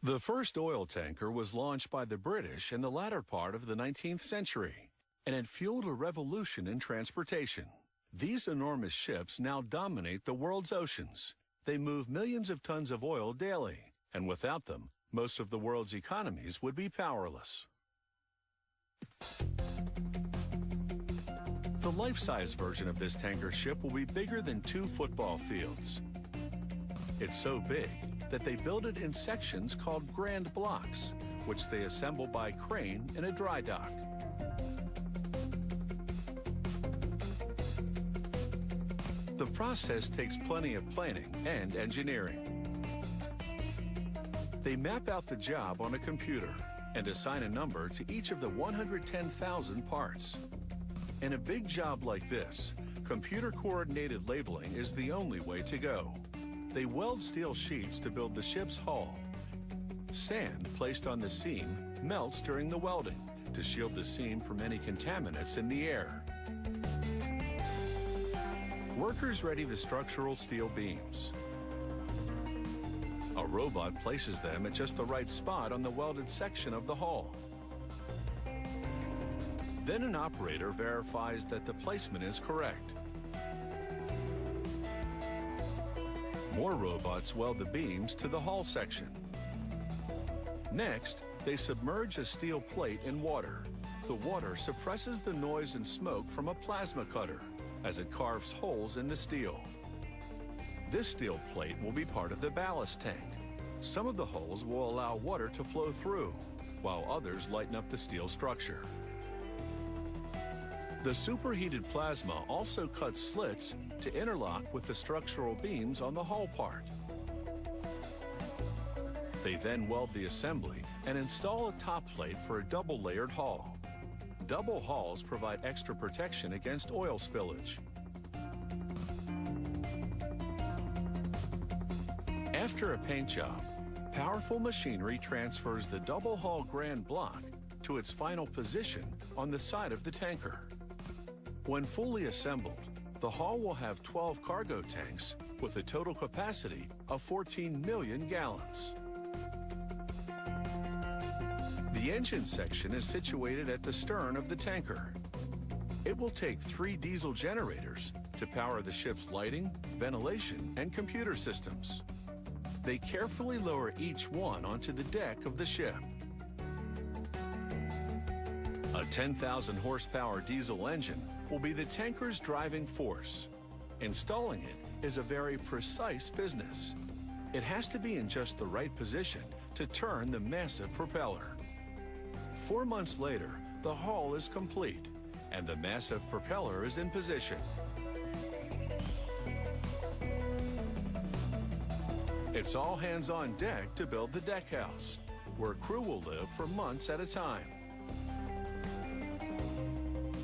The first oil tanker was launched by the British in the latter part of the 19th century, and it fueled a revolution in transportation. These enormous ships now dominate the world's oceans. They move millions of tons of oil daily, and without them, most of the world's economies would be powerless. The life-size version of this tanker ship will be bigger than 2 football fields. It's so big that they build it in sections called grand blocks, which they assemble by crane in a dry dock. The process takes plenty of planning and engineering. They map out the job on a computer and assign a number to each of the 110,000 parts. In a big job like this, computer-coordinated labeling is the only way to go. They weld steel sheets to build the ship's hull. Sand placed on the seam melts during the welding to shield the seam from any contaminants in the air. Workers ready the structural steel beams. A robot places them at just the right spot on the welded section of the hull. Then an operator verifies that the placement is correct. More robots weld the beams to the hull section. Next, they submerge a steel plate in water. The water suppresses the noise and smoke from a plasma cutter as it carves holes in the steel. This steel plate will be part of the ballast tank. Some of the holes will allow water to flow through, while others lighten up the steel structure. The superheated plasma also cuts slits to interlock with the structural beams on the hull part. They then weld the assembly and install a top plate for a double-layered hull. Double hulls provide extra protection against oil spillage. After a paint job, powerful machinery transfers the double hull grand block to its final position on the side of the tanker. When fully assembled, the hull will have 12 cargo tanks with a total capacity of 14 million gallons. The engine section is situated at the stern of the tanker. It will take 3 diesel generators to power the ship's lighting, ventilation, and computer systems. They carefully lower each one onto the deck of the ship. A 10,000 horsepower diesel engine will be the tanker's driving force. Installing it is a very precise business. It has to be in just the right position to turn the massive propeller. 4 months later, the hull is complete, and the massive propeller is in position. It's all hands on deck to build the deck house, where crew will live for months at a time.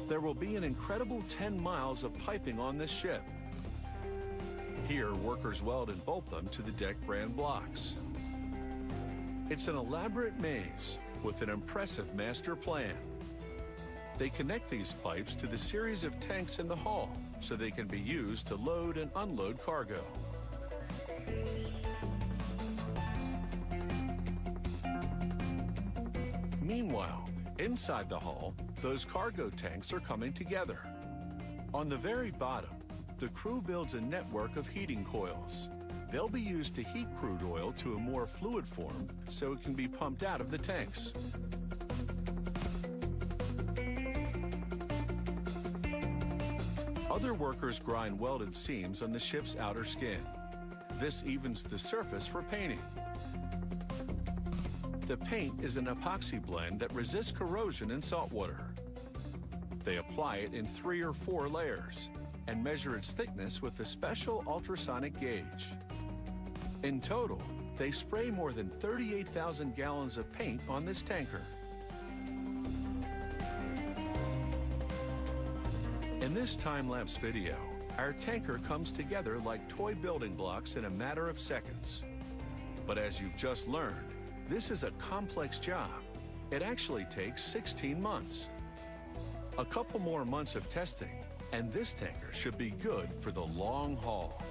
There will be an incredible 10 miles of piping on this ship. Here, workers weld and bolt them to the deck grand blocks. It's an elaborate maze with an impressive master plan. They connect these pipes to the series of tanks in the hull so they can be used to load and unload cargo. Meanwhile, inside the hull, those cargo tanks are coming together. On the very bottom, the crew builds a network of heating coils. They'll be used to heat crude oil to a more fluid form so it can be pumped out of the tanks. Other workers grind welded seams on the ship's outer skin. This evens the surface for painting. The paint is an epoxy blend that resists corrosion in salt water. They apply it in 3 or 4 layers and measure its thickness with a special ultrasonic gauge. In total, they spray more than 38,000 gallons of paint on this tanker. In this time-lapse video, our tanker comes together like toy building blocks in a matter of seconds. But as you've just learned, this is a complex job. It actually takes 16 months. A couple more months of testing, and this tanker should be good for the long haul.